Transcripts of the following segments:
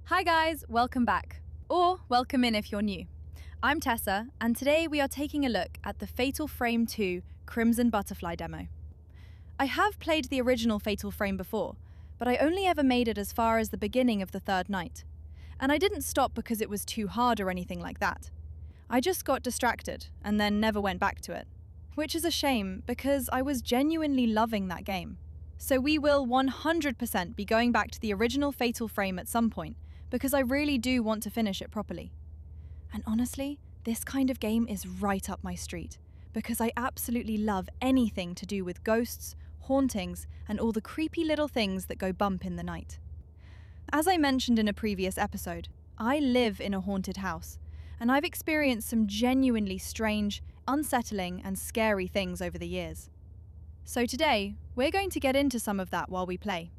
Hi guys, welcome back. Or welcome in if you're new. I'm Tessa, and today we are taking a look at the Fatal Frame 2 Crimson Butterfly demo. I have played the original Fatal Frame before, but I only ever made it as far as the beginning of the third night. And I didn't stop because it was too hard or anything like that. I just got distracted and then never went back to it. Which is a shame because I was genuinely loving that game. So we will 100% be going back to the original Fatal Frame at some point, because I really do want to finish it properly. And honestly, this kind of game is right up my street, because I absolutely love anything to do with ghosts, hauntings, and all the creepy little things that go bump in the night. As I mentioned in a previous episode, I live in a haunted house, and I've experienced some genuinely strange, unsettling, and scary things over the years. So today, we're going to get into some of that while we play.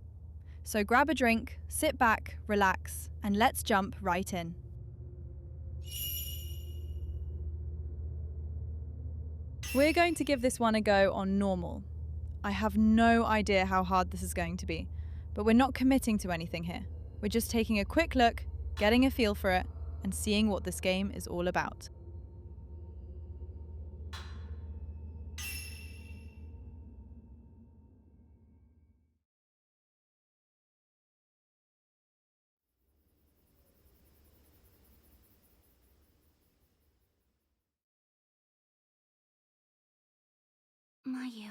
So grab a drink, sit back, relax, and let's jump right in. We're going to give this one a go on normal. I have no idea how hard this is going to be, but we're not committing to anything here. We're just taking a quick look, getting a feel for it, and seeing what this game is all about. Mayu,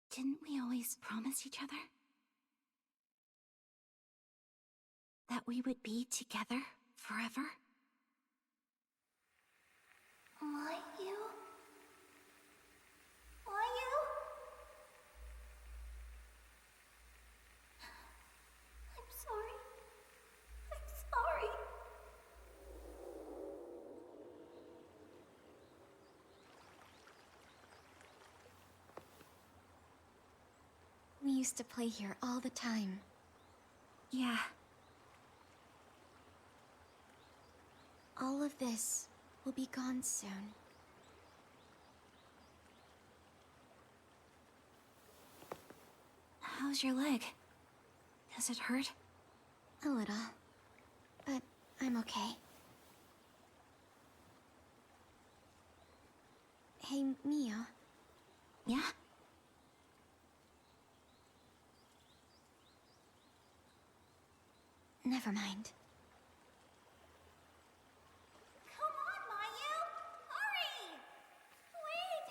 didn't we always promise each other that we would be together forever? Mayu? Mayu? I'm sorry. I'm sorry. We used to play here all the time. Yeah. All of this will be gone soon. How's your leg? Does it hurt? A little. But I'm okay. Hey, Mio. Yeah? Never mind. Come on, Mayu! Hurry! Wait!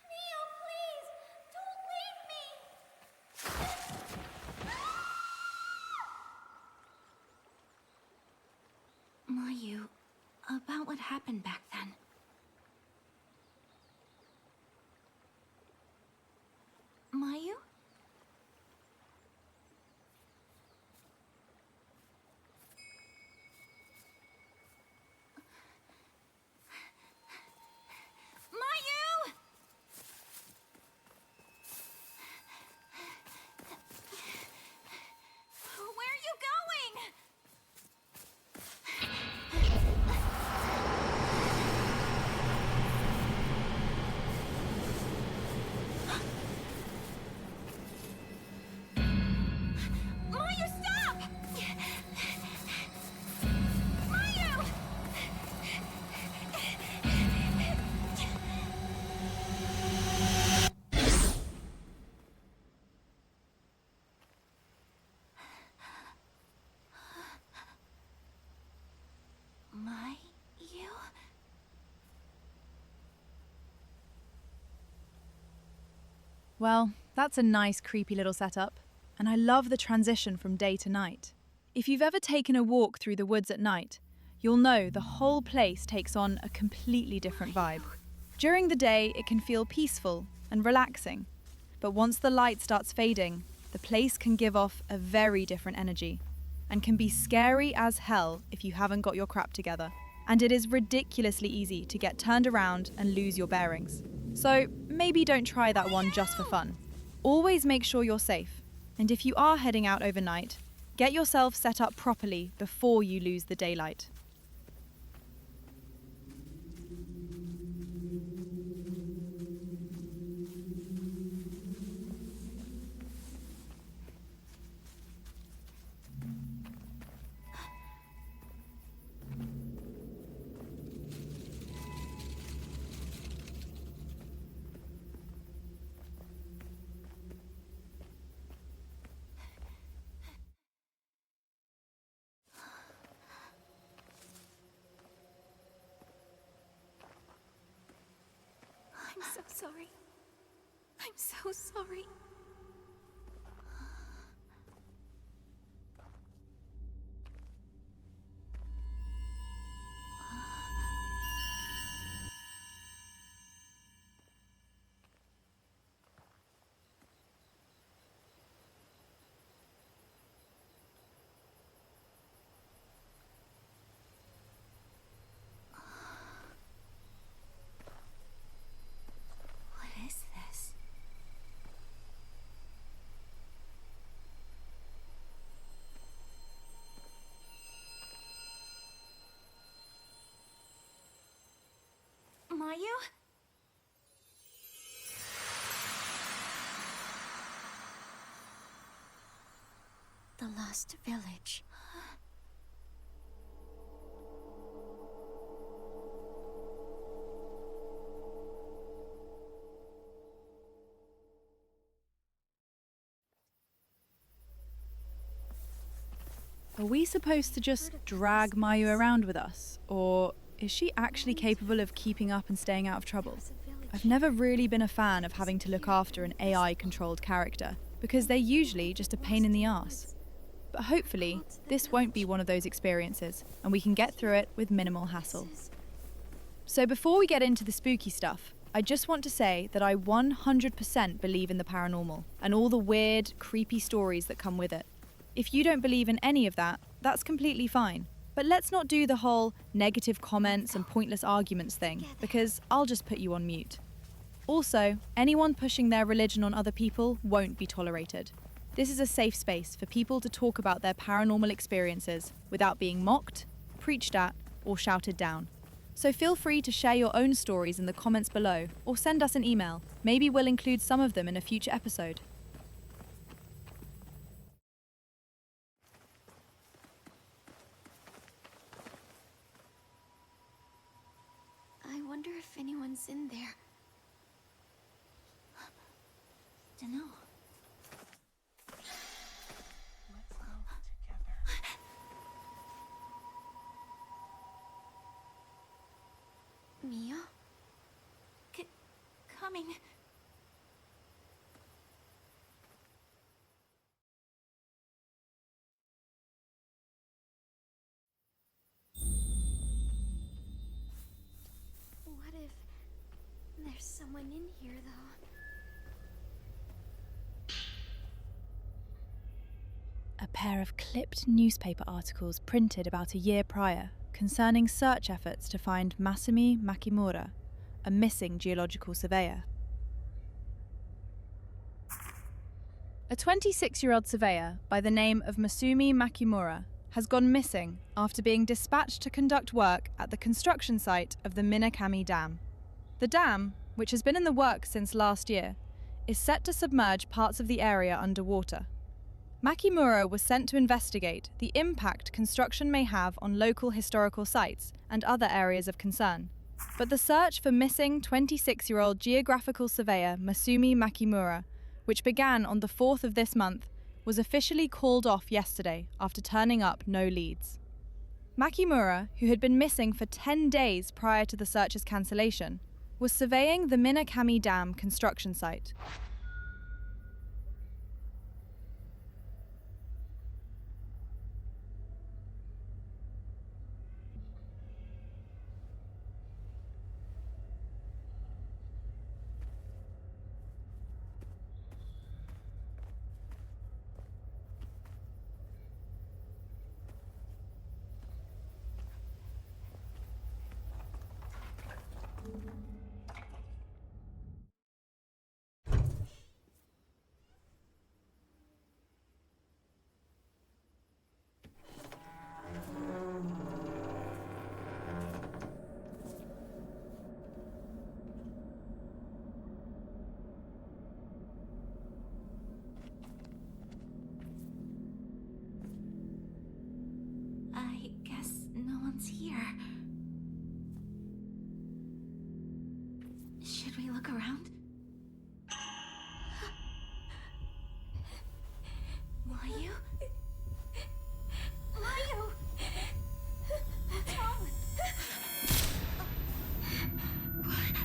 Mio, please! Don't leave me! Mayu, about what happened back then. Mayu? Mayu! Where are you going? Mayu, stop! Mayu! Mayu? Well, that's a nice creepy little setup, and I love the transition from day to night. If you've ever taken a walk through the woods at night, you'll know the whole place takes on a completely different vibe. During the day, it can feel peaceful and relaxing, but once the light starts fading, the place can give off a very different energy and can be scary as hell if you haven't got your crap together. And it is ridiculously easy to get turned around and lose your bearings. So maybe don't try that one just for fun. Always make sure you're safe, and if you are heading out overnight, get yourself set up properly before you lose the daylight. sorry. I'm so sorry. What is this? Mayu? The Lost Village. Are we supposed to just drag Mayu around with us? Or is she actually capable of keeping up and staying out of trouble? I've never really been a fan of having to look after an AI-controlled character, because they're usually just a pain in the arse. But hopefully, this won't be one of those experiences, and we can get through it with minimal hassle. So before we get into the spooky stuff, I just want to say that I 100% believe in the paranormal, and all the weird, creepy stories that come with it. If you don't believe in any of that, that's completely fine. But let's not do the whole negative comments and pointless arguments thing, because I'll just put you on mute. Also, anyone pushing their religion on other people won't be tolerated. This is a safe space for people to talk about their paranormal experiences without being mocked, preached at, or shouted down. So feel free to share your own stories in the comments below, or send us an email. Maybe we'll include some of them in a future episode. I wonder if anyone's in there. Dunno. Let's go together. Mia? Coming. What if there's someone in here, though? A pair of clipped newspaper articles printed about a year prior concerning search efforts to find Masumi Makimura, a missing geological surveyor. A 26-year-old surveyor by the name of Masumi Makimura has gone missing after being dispatched to conduct work at the construction site of the Minakami Dam. The dam, which has been in the works since last year, is set to submerge parts of the area underwater. Makimura was sent to investigate the impact construction may have on local historical sites and other areas of concern. But the search for missing 26-year-old geographical surveyor Masumi Makimura, which began on the 4th of this month, was officially called off yesterday after turning up no leads. Makimura, who had been missing for 10 days prior to the search's cancellation, was surveying the Minakami Dam construction site. I guess no one's here. Should we look around? Mayu? Mayu! What's wrong? What?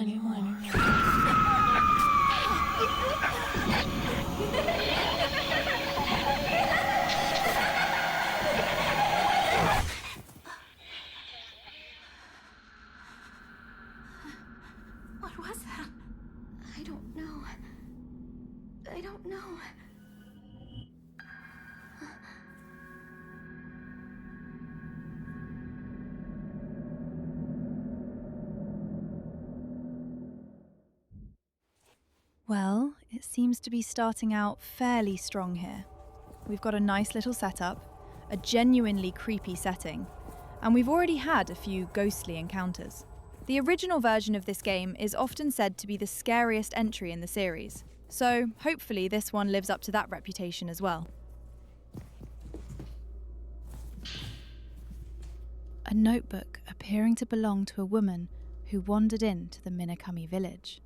anymore. What was that? I don't know. I don't know. Well, it seems to be starting out fairly strong here. We've got a nice little setup, a genuinely creepy setting, and we've already had a few ghostly encounters. The original version of this game is often said to be the scariest entry in the series, so hopefully this one lives up to that reputation as well. A notebook appearing to belong to a woman who wandered into the Minakami village.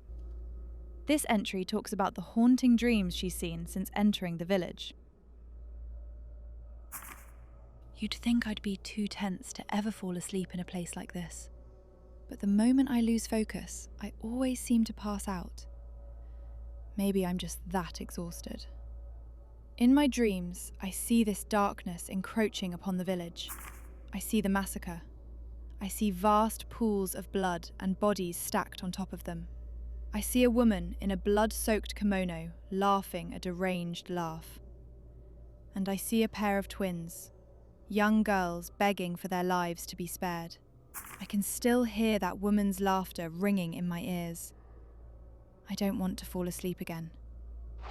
This entry talks about the haunting dreams she's seen since entering the village. You'd think I'd be too tense to ever fall asleep in a place like this. But the moment I lose focus, I always seem to pass out. Maybe I'm just that exhausted. In my dreams, I see this darkness encroaching upon the village. I see the massacre. I see vast pools of blood and bodies stacked on top of them. I see a woman in a blood-soaked kimono laughing a deranged laugh. And I see a pair of twins, young girls begging for their lives to be spared. I can still hear that woman's laughter ringing in my ears. I don't want to fall asleep again.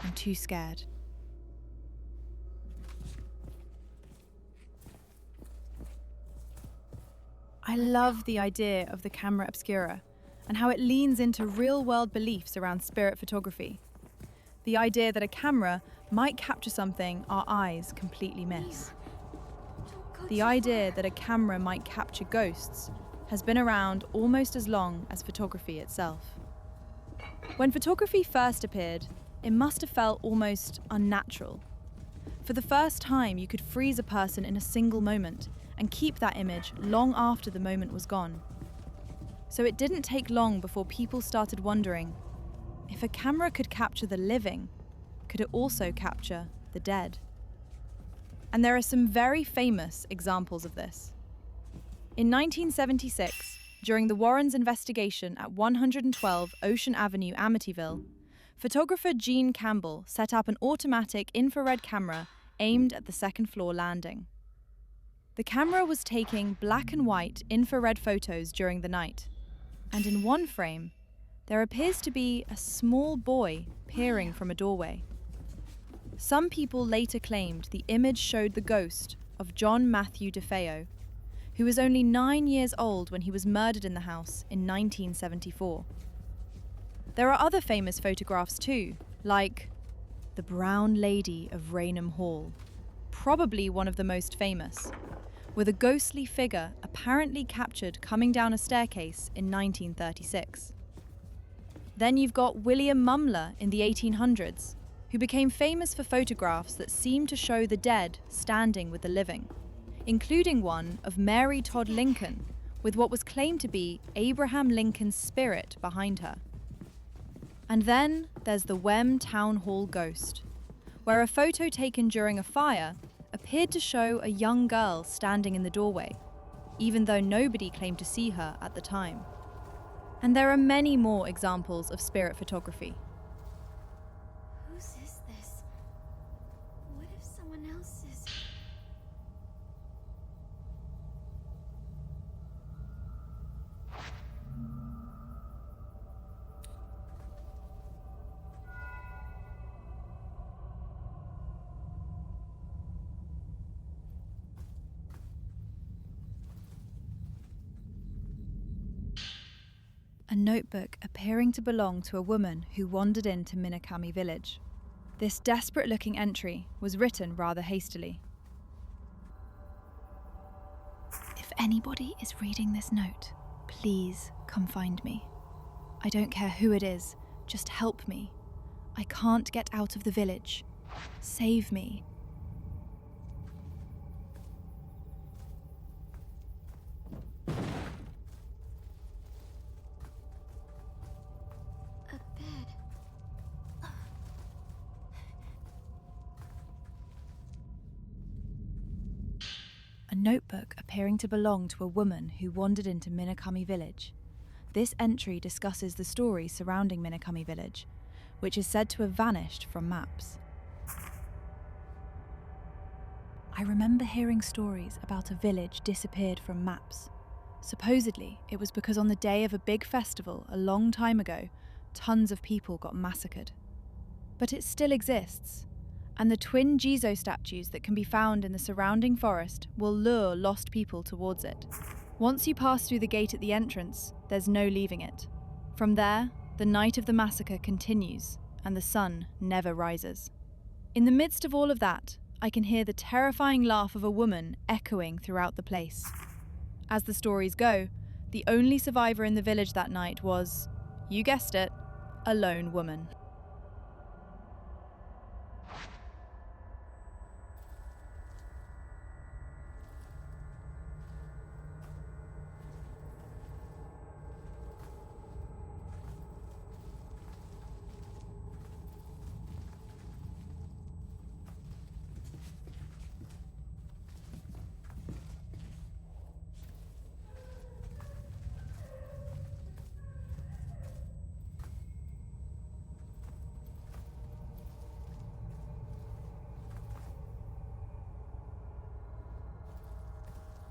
I'm too scared. I love the idea of the Camera Obscura and how it leans into real-world beliefs around spirit photography. The idea that a camera might capture something our eyes completely miss. The idea that a camera might capture ghosts has been around almost as long as photography itself. When photography first appeared, it must have felt almost unnatural. For the first time, you could freeze a person in a single moment and keep that image long after the moment was gone. So it didn't take long before people started wondering, if a camera could capture the living, could it also capture the dead? And there are some very famous examples of this. In 1976, during the Warrens' investigation at 112 Ocean Avenue, Amityville, photographer Gene Campbell set up an automatic infrared camera aimed at the second-floor landing. The camera was taking black and white infrared photos during the night, and in one frame, there appears to be a small boy peering from a doorway. Some people later claimed the image showed the ghost of John Matthew DeFeo, who was only 9 years old when he was murdered in the house in 1974. There are other famous photographs too, like the Brown Lady of Raynham Hall, probably one of the most famous, with a ghostly figure apparently captured coming down a staircase in 1936. Then you've got William Mumler in the 1800s, who became famous for photographs that seemed to show the dead standing with the living, including one of Mary Todd Lincoln, with what was claimed to be Abraham Lincoln's spirit behind her. And then there's the Wem Town Hall ghost, where a photo taken during a fire appeared to show a young girl standing in the doorway, even though nobody claimed to see her at the time. And there are many more examples of spirit photography. Whose is this? What if someone else is... A notebook appearing to belong to a woman who wandered into Minakami Village. This desperate-looking entry was written rather hastily. If anybody is reading this note, please come find me. I don't care who it is, just help me. I can't get out of the village. Save me. notebook appearing to belong to a woman who wandered into Minakami Village. This entry discusses the story surrounding Minakami Village, which is said to have vanished from maps. I remember hearing stories about a village disappeared from maps. Supposedly, it was because on the day of a big festival a long time ago, tons of people got massacred. But it still exists, and the twin Jizo statues that can be found in the surrounding forest will lure lost people towards it. Once you pass through the gate at the entrance, there's no leaving it. From there, the night of the massacre continues, and the sun never rises. In the midst of all of that, I can hear the terrifying laugh of a woman echoing throughout the place. As the stories go, the only survivor in the village that night was, you guessed it, a lone woman.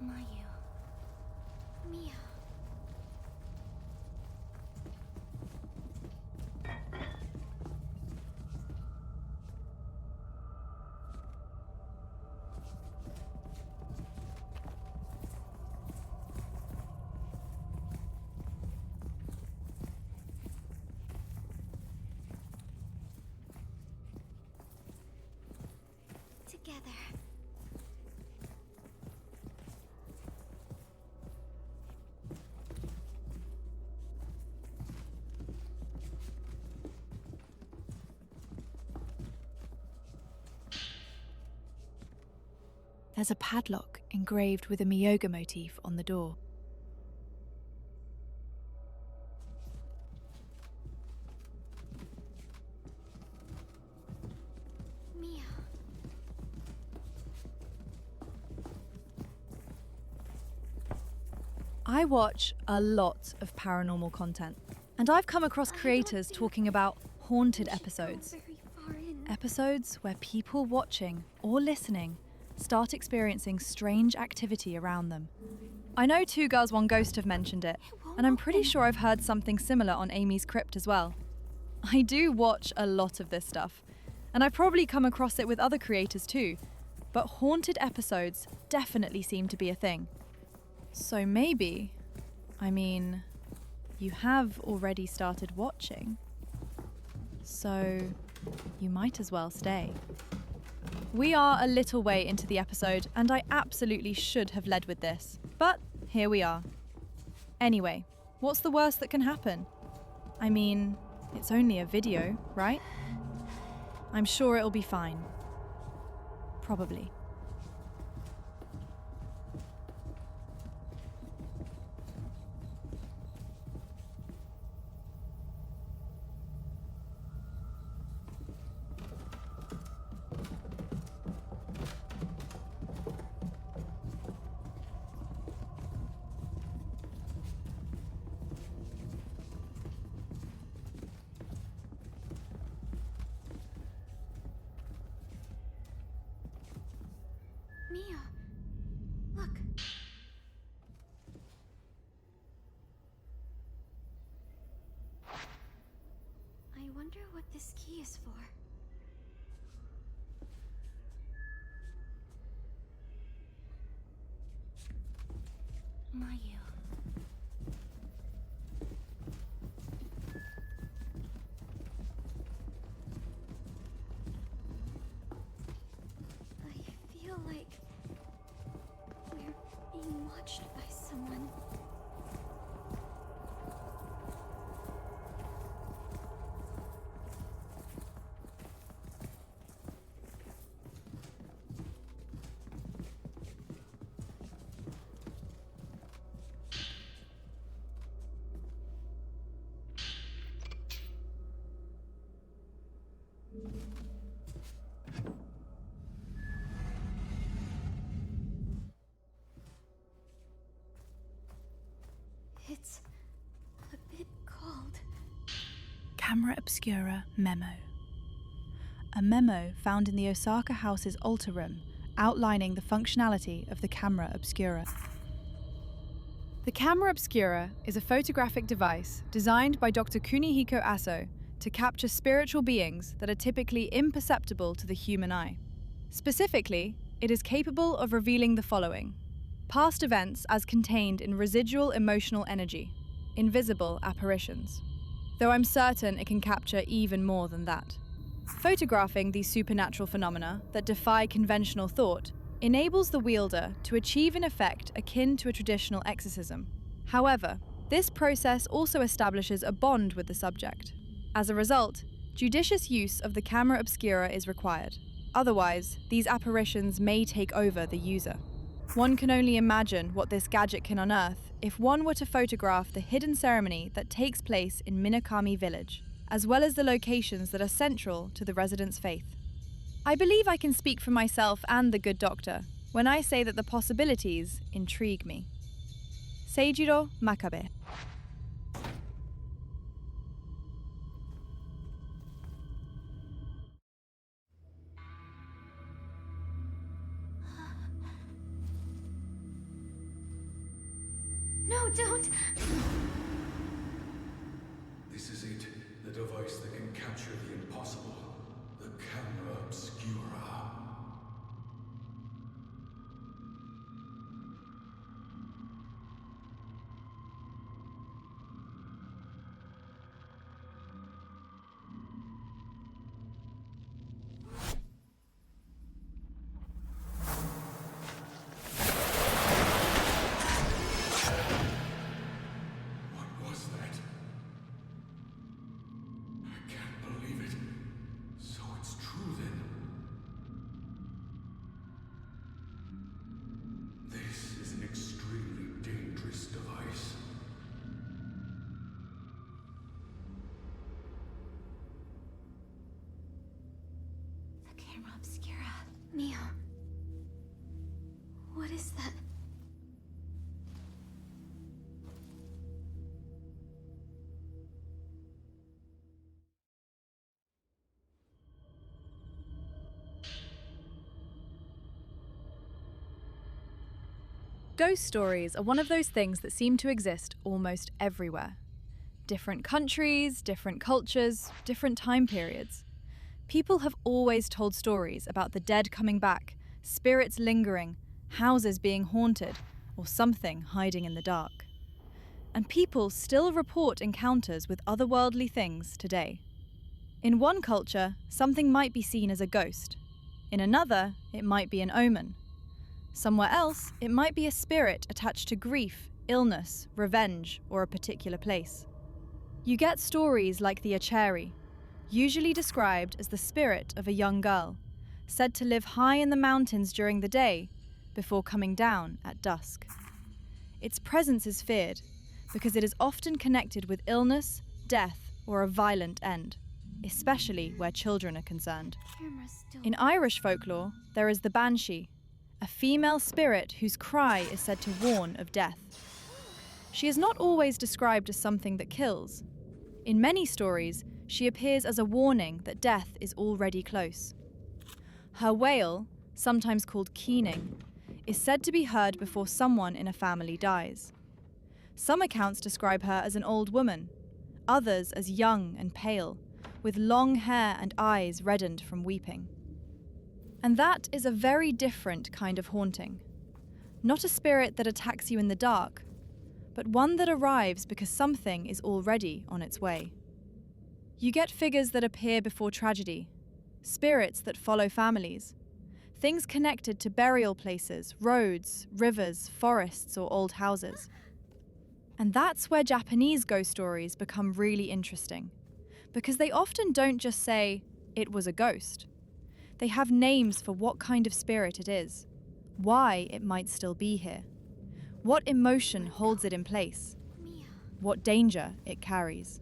Mayu. Mia. Together. There's a padlock engraved with a Miyoga motif on the door. Mia. I watch a lot of paranormal content, and I've come across creators talking about haunted episodes. Very far in. Episodes where people watching or listening start experiencing strange activity around them. I know Two Girls One Ghost have mentioned it, and I'm pretty sure I've heard something similar on Amy's Crypt as well. I do watch a lot of this stuff, and I've probably come across it with other creators too, but haunted episodes definitely seem to be a thing. So maybe, you have already started watching, so you might as well stay. We are a little way into the episode, and I absolutely should have led with this, but here we are. Anyway, what's the worst that can happen? It's only a video, right? I'm sure it'll be fine. Probably. Mia. Look. I wonder what this key is for. Mayu. I feel like we're being watched by someone. Camera Obscura memo. A memo found in the Osaka house's altar room outlining the functionality of the Camera Obscura. The Camera Obscura is a photographic device designed by Dr. Kunihiko Aso to capture spiritual beings that are typically imperceptible to the human eye. Specifically, it is capable of revealing the following: past events as contained in residual emotional energy, invisible apparitions. Though I'm certain it can capture even more than that. Photographing these supernatural phenomena that defy conventional thought enables the wielder to achieve an effect akin to a traditional exorcism. However, this process also establishes a bond with the subject. As a result, judicious use of the Camera Obscura is required. Otherwise, these apparitions may take over the user. One can only imagine what this gadget can unearth if one were to photograph the hidden ceremony that takes place in Minakami Village, as well as the locations that are central to the residents' faith. I believe I can speak for myself and the good doctor when I say that the possibilities intrigue me. Seijiro Makabe. No, don't! This is it, the device that can capture the impossible. The Camera Obscura. What was that? I can't believe it. So it's true then. This is an extremely dangerous device. The Camera Obscura. Mio. What is that? Ghost stories are one of those things that seem to exist almost everywhere. Different countries, different cultures, different time periods. People have always told stories about the dead coming back, spirits lingering, houses being haunted, or something hiding in the dark. And people still report encounters with otherworldly things today. In one culture, something might be seen as a ghost. In another, it might be an omen. Somewhere else, it might be a spirit attached to grief, illness, revenge, or a particular place. You get stories like the Acheri, usually described as the spirit of a young girl, said to live high in the mountains during the day before coming down at dusk. Its presence is feared because it is often connected with illness, death, or a violent end, especially where children are concerned. In Irish folklore, there is the Banshee, a female spirit whose cry is said to warn of death. She is not always described as something that kills. In many stories, she appears as a warning that death is already close. Her wail, sometimes called keening, is said to be heard before someone in a family dies. Some accounts describe her as an old woman, others as young and pale, with long hair and eyes reddened from weeping. And that is a very different kind of haunting. Not a spirit that attacks you in the dark, but one that arrives because something is already on its way. You get figures that appear before tragedy, spirits that follow families, things connected to burial places, roads, rivers, forests, or old houses. And that's where Japanese ghost stories become really interesting, because they often don't just say, "It was a ghost." They have names for what kind of spirit it is, why it might still be here, what emotion holds it in place, what danger it carries.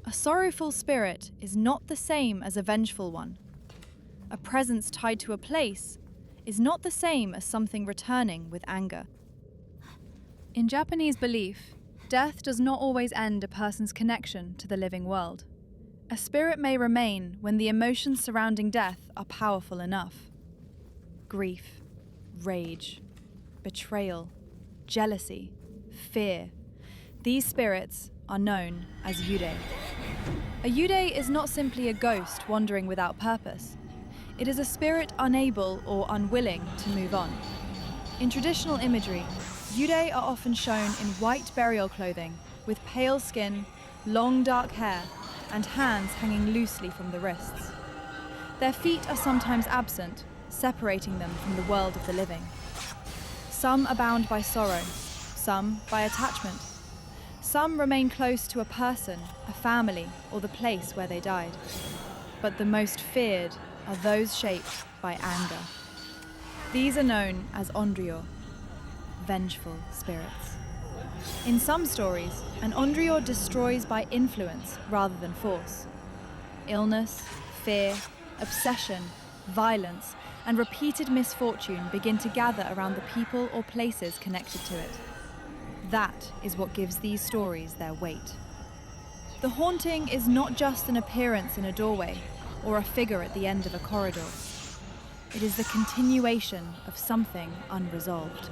A sorrowful spirit is not the same as a vengeful one. A presence tied to a place is not the same as something returning with anger. In Japanese belief, Death does not always end a person's connection to the living world. A spirit may remain when the emotions surrounding death are powerful enough. Grief, rage, betrayal, jealousy, fear. These spirits are known as yude. A yude is not simply a ghost wandering without purpose. It is a spirit unable or unwilling to move on. In traditional imagery, yude are often shown in white burial clothing with pale skin, long dark hair, and hands hanging loosely from the wrists. Their feet are sometimes absent, separating them from the world of the living. Some are bound by sorrow, some by attachment. Some remain close to a person, a family, or the place where they died. But the most feared are those shaped by anger. These are known as onryo, vengeful spirits. In some stories, an onryo destroys by influence rather than force. Illness, fear, obsession, violence, and repeated misfortune begin to gather around the people or places connected to it. That is what gives these stories their weight. The haunting is not just an appearance in a doorway or a figure at the end of a corridor. It is the continuation of something unresolved.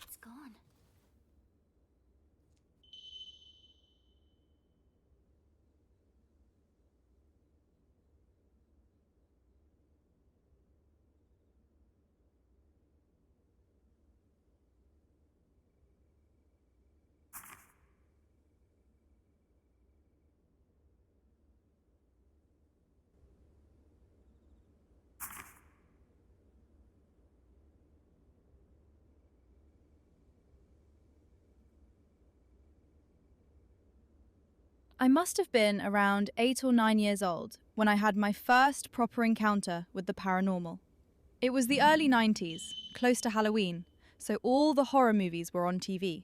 It's gone. I must have been around 8 or 9 years old when I had my first proper encounter with the paranormal. It was the early 90s, close to Halloween, so all the horror movies were on TV.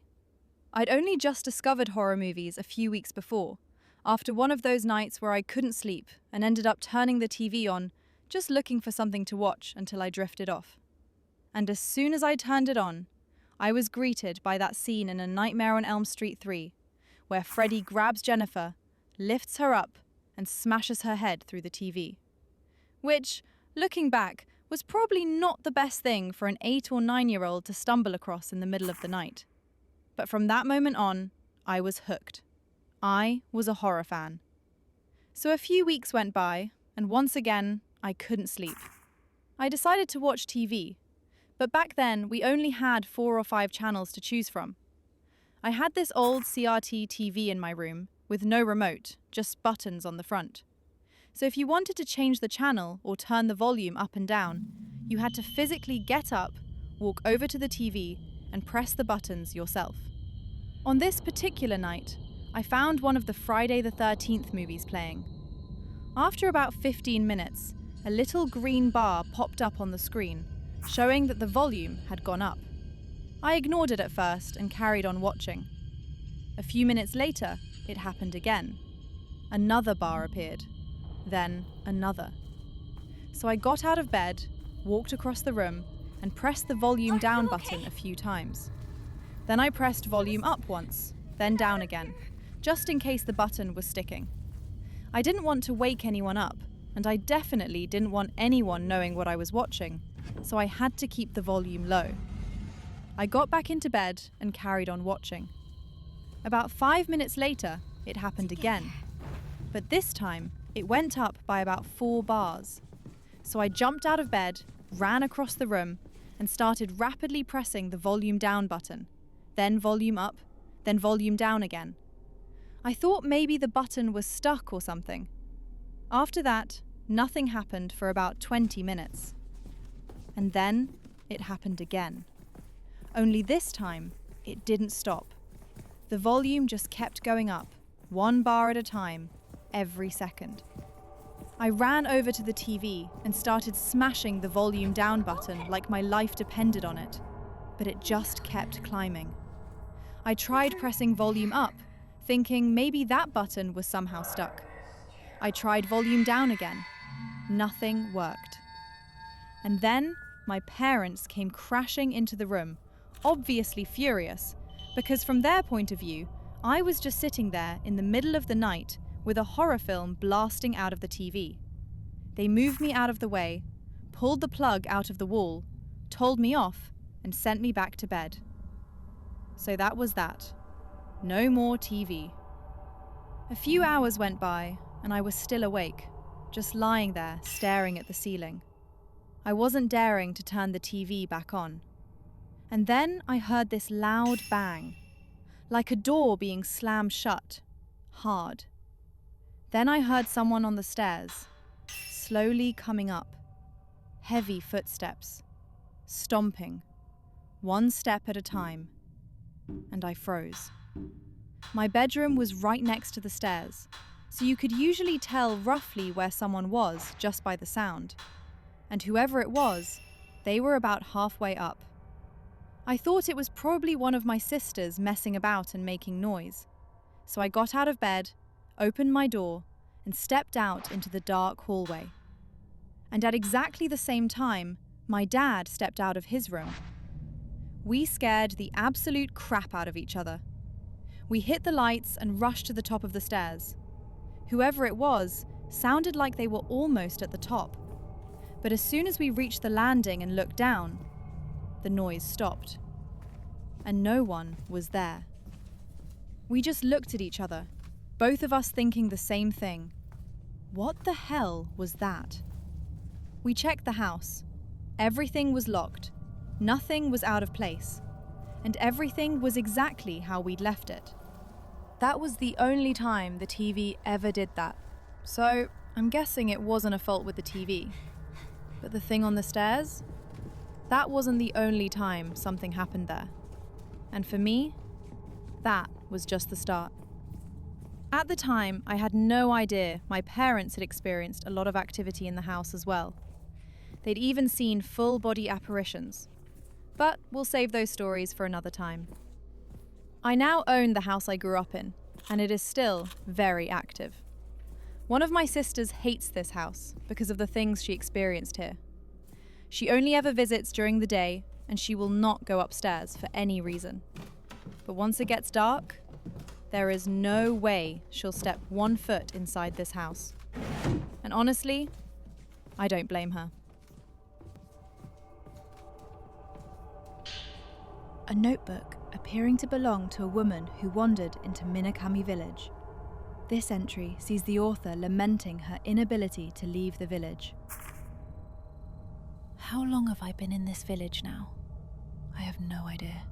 I'd only just discovered horror movies a few weeks before, after one of those nights where I couldn't sleep and ended up turning the TV on, just looking for something to watch until I drifted off. And as soon as I turned it on, I was greeted by that scene in A Nightmare on Elm Street 3, where Freddy grabs Jennifer, lifts her up, and smashes her head through the TV. Which, looking back, was probably not the best thing for an 8 or 9-year-old to stumble across in the middle of the night. But from that moment on, I was hooked. I was a horror fan. So a few weeks went by, and once again, I couldn't sleep. I decided to watch TV, but back then we only had 4 or 5 channels to choose from. I had this old CRT TV in my room with no remote, just buttons on the front. So if you wanted to change the channel or turn the volume up and down, you had to physically get up, walk over to the TV, and press the buttons yourself. On this particular night, I found one of the Friday the 13th movies playing. After about 15 minutes, a little green bar popped up on the screen, showing that the volume had gone up. I ignored it at first and carried on watching. A few minutes later, it happened again. Another bar appeared, then another. So I got out of bed, walked across the room, and pressed the volume down button a few times. Then I pressed volume up once, then down again, just in case the button was sticking. I didn't want to wake anyone up, and I definitely didn't want anyone knowing what I was watching, so I had to keep the volume low. I got back into bed and carried on watching. About 5 minutes later, it happened again. But this time, it went up by about 4 bars. So I jumped out of bed, ran across the room, and started rapidly pressing the volume down button, then volume up, then volume down again. I thought maybe the button was stuck or something. After that, nothing happened for about 20 minutes. And then it happened again. Only this time, it didn't stop. The volume just kept going up, 1 bar at a time, every second. I ran over to the TV and started smashing the volume down button like my life depended on it, but it just kept climbing. I tried pressing volume up, thinking maybe that button was somehow stuck. I tried volume down again. Nothing worked. And then my parents came crashing into the room, obviously furious, because from their point of view, I was just sitting there in the middle of the night with a horror film blasting out of the TV. They moved me out of the way, pulled the plug out of the wall, told me off, and sent me back to bed. So that was that. No more TV. A few hours went by, and I was still awake, just lying there staring at the ceiling. I wasn't daring to turn the TV back on. And then I heard this loud bang, like a door being slammed shut, hard. Then I heard someone on the stairs, slowly coming up, heavy footsteps, stomping, 1 step at a time, and I froze. My bedroom was right next to the stairs, so you could usually tell roughly where someone was just by the sound. And whoever it was, they were about halfway up. I thought it was probably one of my sisters messing about and making noise. So I got out of bed, opened my door, and stepped out into the dark hallway. And at exactly the same time, my dad stepped out of his room. We scared the absolute crap out of each other. We hit the lights and rushed to the top of the stairs. Whoever it was sounded like they were almost at the top. But as soon as we reached the landing and looked down, the noise stopped. And no one was there. We just looked at each other, both of us thinking the same thing. What the hell was that? We checked the house. Everything was locked. Nothing was out of place. And everything was exactly how we'd left it. That was the only time the TV ever did that. So I'm guessing it wasn't a fault with the TV. But the thing on the stairs? That wasn't the only time something happened there. And for me, that was just the start. At the time, I had no idea my parents had experienced a lot of activity in the house as well. They'd even seen full-body apparitions. But we'll save those stories for another time. I now own the house I grew up in, and it is still very active. One of my sisters hates this house because of the things she experienced here. She only ever visits during the day, and she will not go upstairs for any reason. But once it gets dark, there is no way she'll step 1 foot inside this house. And honestly, I don't blame her. A notebook appearing to belong to a woman who wandered into Minakami Village. This entry sees the author lamenting her inability to leave the village. How long have I been in this village now? I have no idea.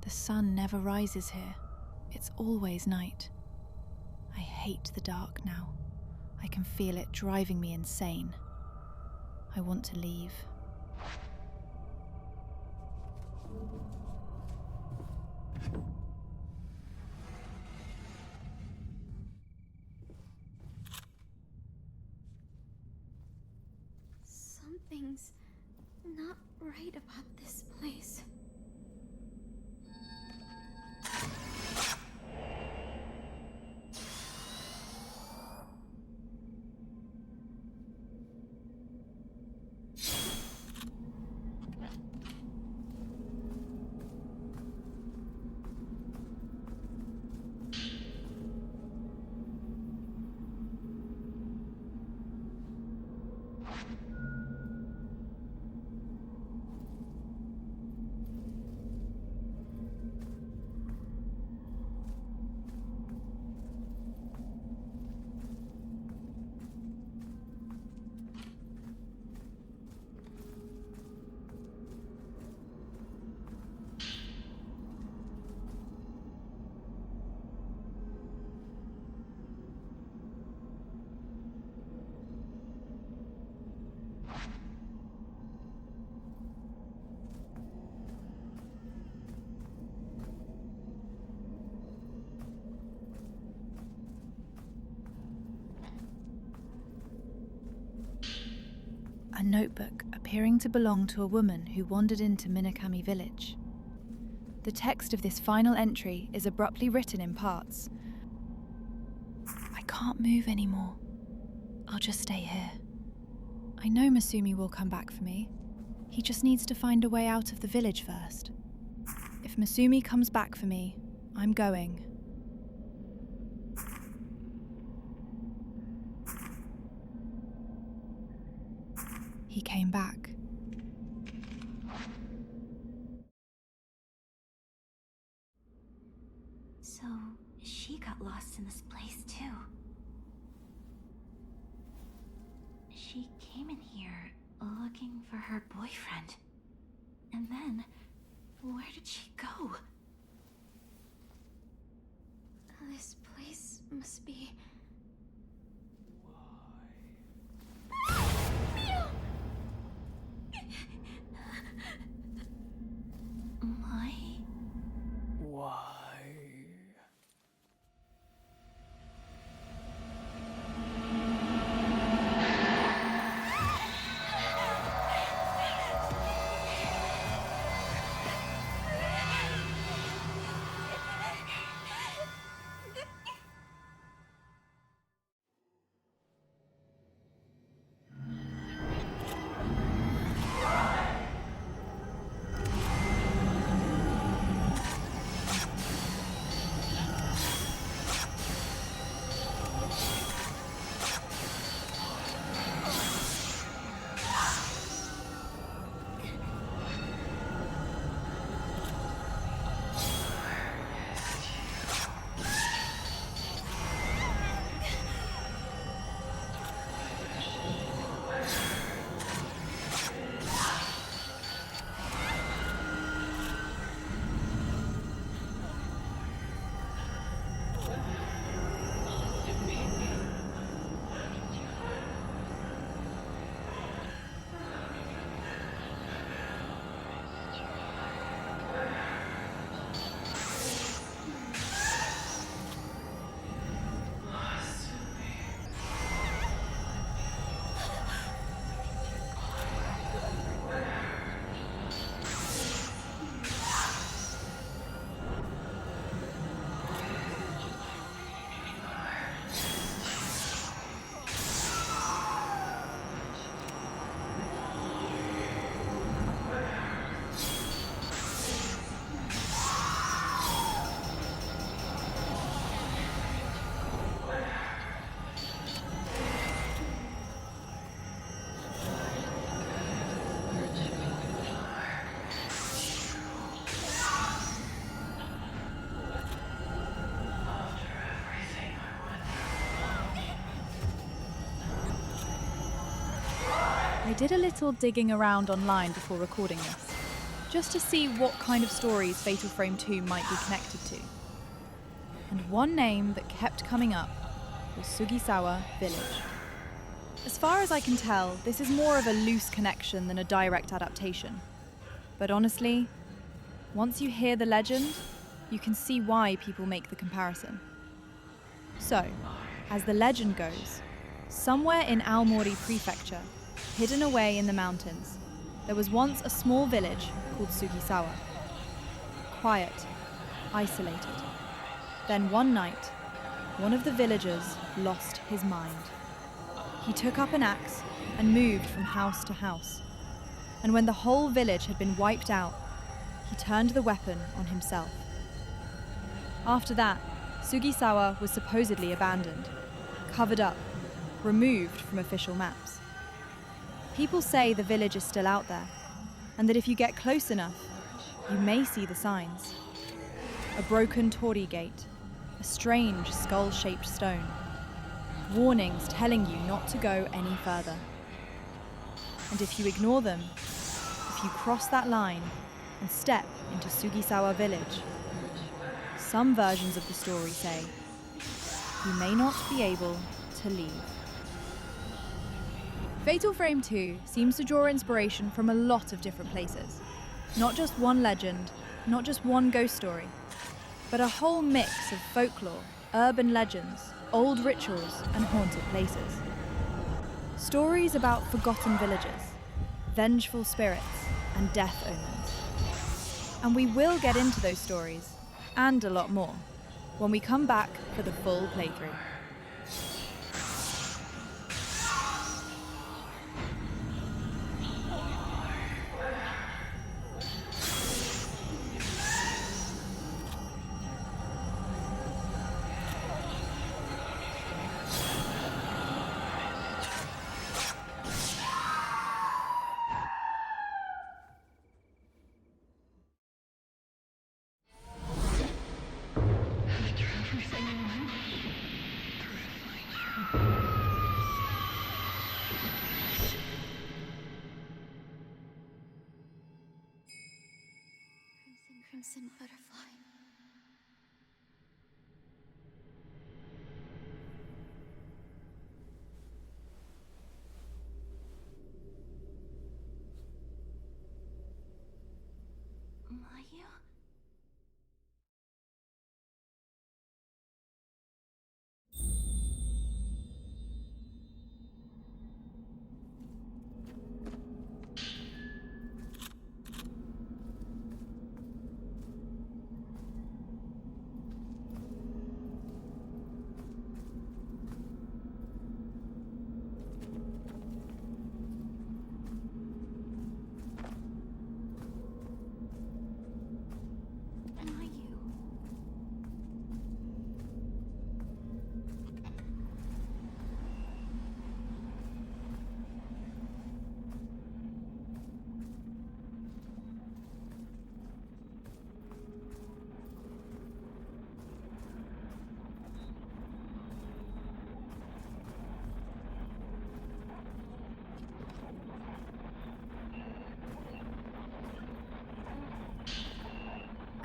The sun never rises here. It's always night. I hate the dark now. I can feel it driving me insane. I want to leave. Something's not right about this place. notebook appearing to belong to a woman who wandered into Minakami Village. The text of this final entry is abruptly written in parts. I can't move anymore. I'll just stay here. I know Masumi will come back for me. He just needs to find a way out of the village first. If Masumi comes back for me, I'm going. He came back. So, she got lost in this place too. She came in here looking for her boyfriend. And then, where did she go? This place must be... My... Why? I did a little digging around online before recording this, just to see what kind of stories Fatal Frame 2 might be connected to. And one name that kept coming up was Sugisawa Village. As far as I can tell, this is more of a loose connection than a direct adaptation. But honestly, once you hear the legend, you can see why people make the comparison. So, as the legend goes, somewhere in Aomori Prefecture, hidden away in the mountains, there was once a small village called Sugisawa. Quiet, isolated. Then one night, one of the villagers lost his mind. He took up an axe and moved from house to house. And when the whole village had been wiped out, he turned the weapon on himself. After that, Sugisawa was supposedly abandoned, covered up, removed from official maps. People say the village is still out there, and that if you get close enough, you may see the signs. A broken torii gate, a strange skull-shaped stone, warnings telling you not to go any further. And if you ignore them, if you cross that line and step into Sugisawa Village, some versions of the story say, you may not be able to leave. Fatal Frame 2 seems to draw inspiration from a lot of different places. Not just one legend, not just one ghost story, but a whole mix of folklore, urban legends, old rituals, and haunted places. Stories about forgotten villages, vengeful spirits, and death omens. And we will get into those stories, and a lot more, when we come back for the full playthrough. Crimson butterfly. Mayu?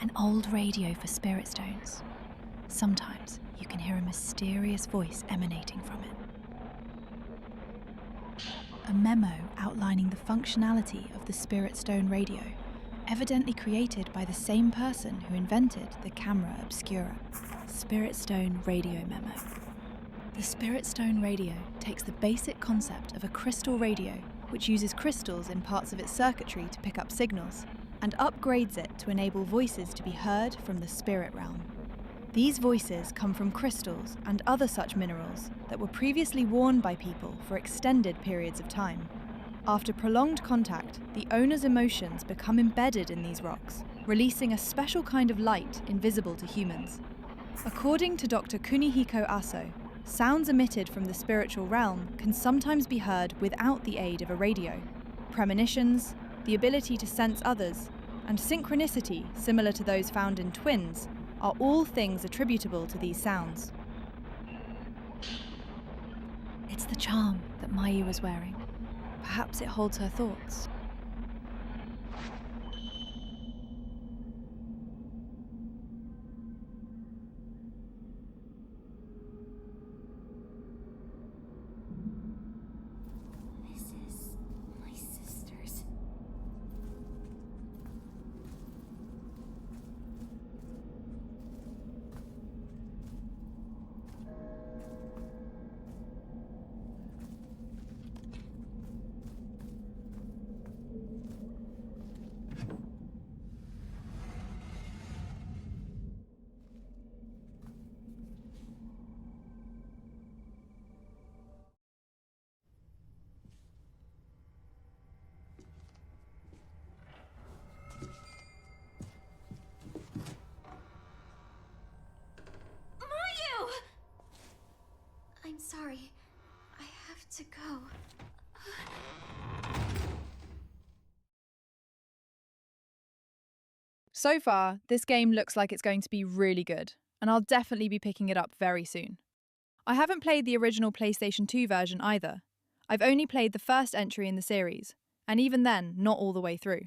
An old radio for spirit stones. Sometimes you can hear a mysterious voice emanating from it. A memo outlining the functionality of the spirit stone radio, evidently created by the same person who invented the Camera Obscura. Spirit stone radio memo. The spirit stone radio takes the basic concept of a crystal radio, which uses crystals in parts of its circuitry to pick up signals, and upgrades it to enable voices to be heard from the spirit realm. These voices come from crystals and other such minerals that were previously worn by people for extended periods of time. After prolonged contact, the owner's emotions become embedded in these rocks, releasing a special kind of light invisible to humans. According to Dr. Kunihiko Aso, sounds emitted from the spiritual realm can sometimes be heard without the aid of a radio. Premonitions, the ability to sense others, and synchronicity similar to those found in twins are all things attributable to these sounds. It's the charm that Mayu was wearing. Perhaps it holds her thoughts. This is my sister's. I'm sorry. I have to go. So far, this game looks like it's going to be really good, and I'll definitely be picking it up very soon. I haven't played the original PlayStation 2 version either. I've only played the first entry in the series, and even then, not all the way through.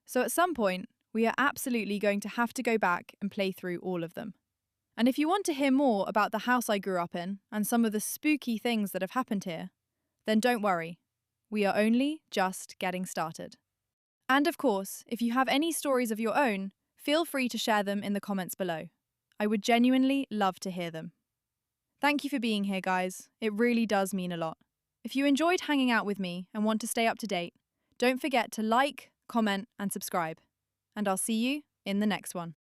So at some point, we are absolutely going to have to go back and play through all of them. And if you want to hear more about the house I grew up in and some of the spooky things that have happened here, then don't worry. We are only just getting started. And of course, if you have any stories of your own, feel free to share them in the comments below. I would genuinely love to hear them. Thank you for being here, guys. It really does mean a lot. If you enjoyed hanging out with me and want to stay up to date, Don't forget to like, comment, and subscribe. And I'll see you in the next one.